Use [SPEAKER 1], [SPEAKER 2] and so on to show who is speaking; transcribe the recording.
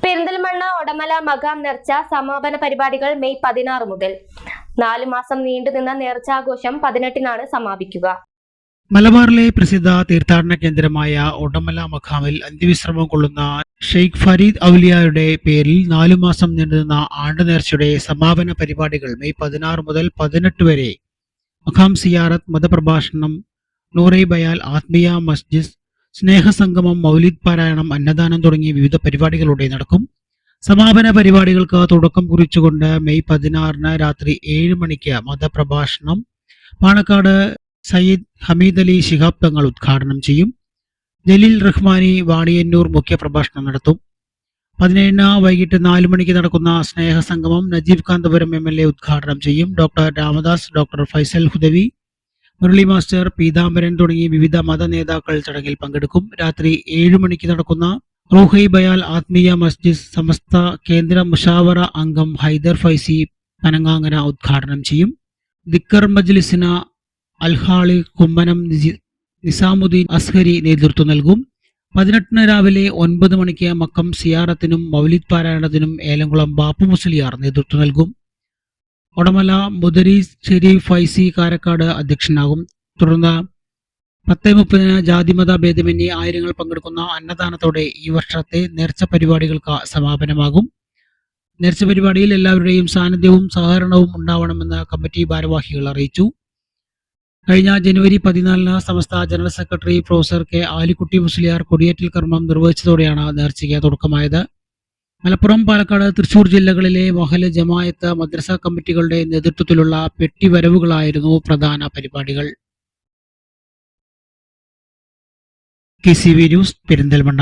[SPEAKER 1] പെരിന്തൽമണ്ണ ഒടമല മകാം നേർച്ച സമാപന പരിപാടികൾ മെയ് 16 മുതൽ 4 മാസം നീണ്ടുനിന്ന നേർച്ചാഘോഷം 18-നാണ് സമാപിക്കുക.
[SPEAKER 2] മലബാറിലെ പ്രസിദ്ധ തീർത്ഥാടന കേന്ദ്രമായ ഒടമല മഖാമിൽ അന്ത്യവിശ്രമം കൊള്ളുന്ന ഷെയ്ഖ് ഫരീദ് ഔലിയയുടെ പേരിൽ 4 മാസം നീണ്ടുനിന്ന ആണ്ടുനേർച്ചയുടെ സമാപന പരിപാടികൾ മെയ് 16 മുതൽ 18 വരെ മഖാം സിയാറത്ത്, മതപ്രഭാഷണം, നൂറെ ബയാൽ, ആത്മീയ മസ്ജിദ്, സ്നേഹസംഗമം, മൗലിദ് പാരായണം, അന്നദാനം തുടങ്ങിയ വിവിധ പരിപാടികളോടെ നടക്കും. സമാപന പരിപാടികൾക്ക് തുടക്കം കുറിച്ചുകൊണ്ട് മെയ് 16-ന് രാത്രി 7 മണിക്ക് മതപ്രഭാഷണം പാണക്കാട് സയ്യിദ് ഹമീദ് അലി ശിഹാബ് തങ്ങൾ ഉദ്ഘാടനം ചെയ്യും. ജലീൽ റഹ്മാനി വാണിയന്നൂർ മുഖ്യപ്രഭാഷണം നടത്തും. 17-ന് വൈകിട്ട് 4 മണിക്ക് നടക്കുന്ന സ്നേഹസംഗമം നജീബ് കാന്തപുരം MLA ഉദ്ഘാടനം ചെയ്യും. Doctor Ramadas, doctor Faisal Hudawi, Murali master, Peethambaran തുടങ്ങി വിവിധ മത നേതാക്കൾ ചടങ്ങിൽ പങ്കെടുക്കും. രാത്രി 7 മണിക്ക് നടക്കുന്ന റൂഹൈ ബയാൽ ആത്മീയ മസ്ജിദ് സമസ്ത കേന്ദ്ര മുഷാവറ അംഗം ഹൈദർ ഫൈസി പനങ്ങാങ്ങര ഉദ്ഘാടനം ചെയ്യും. ദിക്കർ മജ്ലിസിന് അൽഹാളി കുമ്മനം നിസാമുദ്ദീൻ അസ്ഹരി നേതൃത്വം നൽകും. 18-ന് രാവിലെ 9 മണിക്ക് മക്കം സിയാറത്തിനും മൗലിദ് പാരായണത്തിനും ഏലംകുളം ബാപ്പു മുസ്ലിയാർ നേതൃത്വം നൽകും. ഒടമല മുദരീസ് ഷെരീഫ് ഫൈസി കാരക്കാട് അധ്യക്ഷനാകും. തുടർന്ന് 10:30-ന് ജാതിമത ഭേദമന്യേ ആയിരങ്ങൾ പങ്കെടുക്കുന്ന അന്നദാനത്തോടെ ഈ വർഷത്തെ നേർച്ച പരിപാടികൾക്ക് സമാപനമാകും. നേർച്ച പരിപാടിയിൽ എല്ലാവരുടെയും സാന്നിധ്യവും സഹകരണവും ഉണ്ടാവണമെന്ന് കമ്മിറ്റി ഭാരവാഹികൾ അറിയിച്ചു. കഴിഞ്ഞ ജനുവരി 14-ന് Samastha general secretary professor K Alikutty Musliyar കൊടിയേറ്റൽ കർമ്മം നിർവഹിച്ചതോടെയാണ് നേർച്ചയ്ക്ക് തുടക്കമായത്. മലപ്പുറം, പാലക്കാട്, തൃശൂർ ജില്ലകളിലെ മഹല്ല്, ജമാഅത്ത്, മദ്രസ കമ്മിറ്റികളുടെ നേതൃത്വത്തിലുള്ള പെട്ടിവരവുകളായിരുന്നു പ്രധാന പരിപാടികൾ. KCV news, Perinthalmanna.